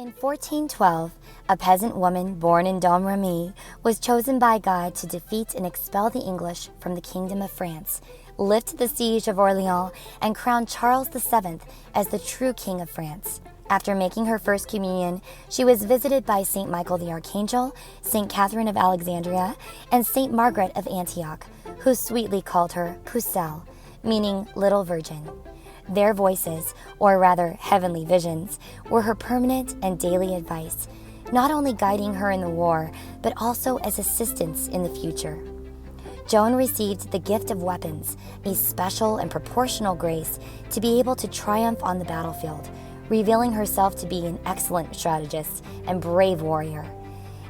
In 1412, a peasant woman born in Domremy was chosen by God to defeat and expel the English from the Kingdom of France, lift the siege of Orleans, and crown Charles VII as the true King of France. After making her first communion, she was visited by St. Michael the Archangel, St. Catherine of Alexandria, and St. Margaret of Antioch, who sweetly called her Pucelle, meaning Little Virgin. Their voices, or rather heavenly visions, were her permanent and daily advice, not only guiding her in the war, but also as assistance in the future. Joan received the gift of weapons, a special and proportional grace to be able to triumph on the battlefield, revealing herself to be an excellent strategist and brave warrior.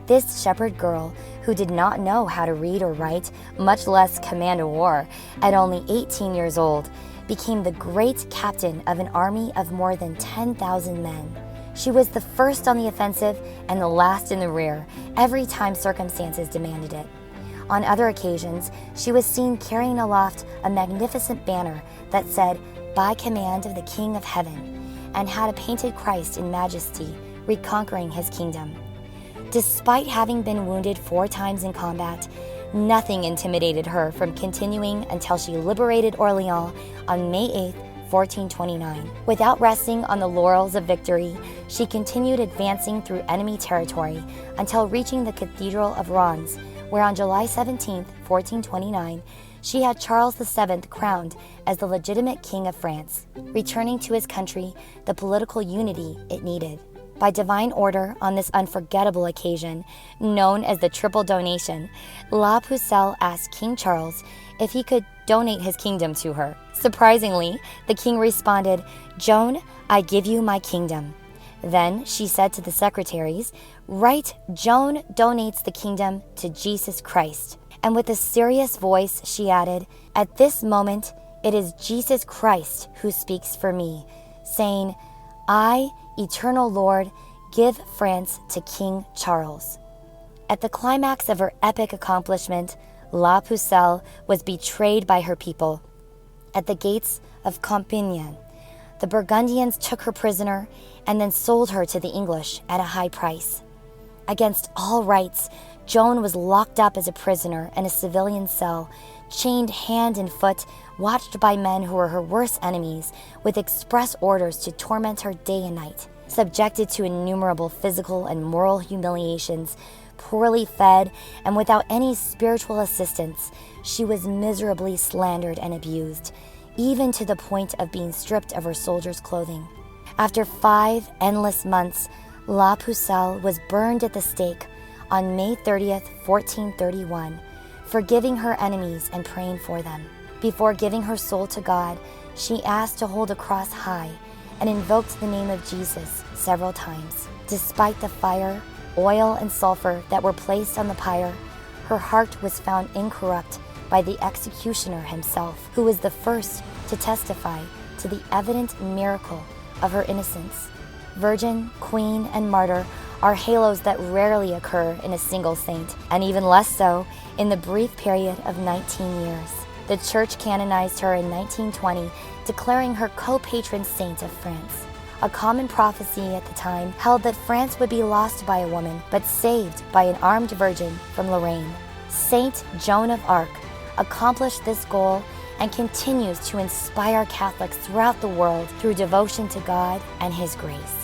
This shepherd girl, who did not know how to read or write, much less command a war, at only 18 years old, became the great captain of an army of more than 10,000 men. She was the first on the offensive and the last in the rear, every time circumstances demanded it. On other occasions, she was seen carrying aloft a magnificent banner that said, "By command of the King of Heaven," and had a painted Christ in majesty, reconquering his kingdom. Despite having been wounded 4 times in combat, nothing intimidated her from continuing until she liberated Orleans on May 8, 1429. Without resting on the laurels of victory, she continued advancing through enemy territory until reaching the Cathedral of Reims, where on July 17, 1429, she had Charles VII crowned as the legitimate King of France, returning to his country the political unity it needed. By divine order on this unforgettable occasion, known as the Triple Donation, La Pucelle asked King Charles if he could donate his kingdom to her. Surprisingly, the king responded, "Joan, I give you my kingdom." Then she said to the secretaries, "Write, Joan donates the kingdom to Jesus Christ." And with a serious voice, she added, "At this moment, it is Jesus Christ who speaks for me, saying, I, Eternal Lord, give France to King Charles." At the climax of her epic accomplishment, La Pucelle was betrayed by her people. At the gates of Compiègne, the Burgundians took her prisoner and then sold her to the English at a high price. Against all rights, Joan was locked up as a prisoner in a civilian cell, chained hand and foot, watched by men who were her worst enemies, with express orders to torment her day and night. Subjected to innumerable physical and moral humiliations, poorly fed, and without any spiritual assistance, she was miserably slandered and abused, even to the point of being stripped of her soldier's clothing. After 5 endless months, La Pucelle was burned at the stake on May 30th, 1431, forgiving her enemies and praying for them. Before giving her soul to God, she asked to hold a cross high and invoked the name of Jesus several times. Despite the fire, oil, and sulfur that were placed on the pyre, her heart was found incorrupt by the executioner himself, who was the first to testify to the evident miracle of her innocence. Virgin, queen, and martyr are halos that rarely occur in a single saint, and even less so in the brief period of 19 years. The Church canonized her in 1920, declaring her co-patron saint of France. A common prophecy at the time held that France would be lost by a woman, but saved by an armed virgin from Lorraine. Saint Joan of Arc accomplished this goal and continues to inspire Catholics throughout the world through devotion to God and His grace.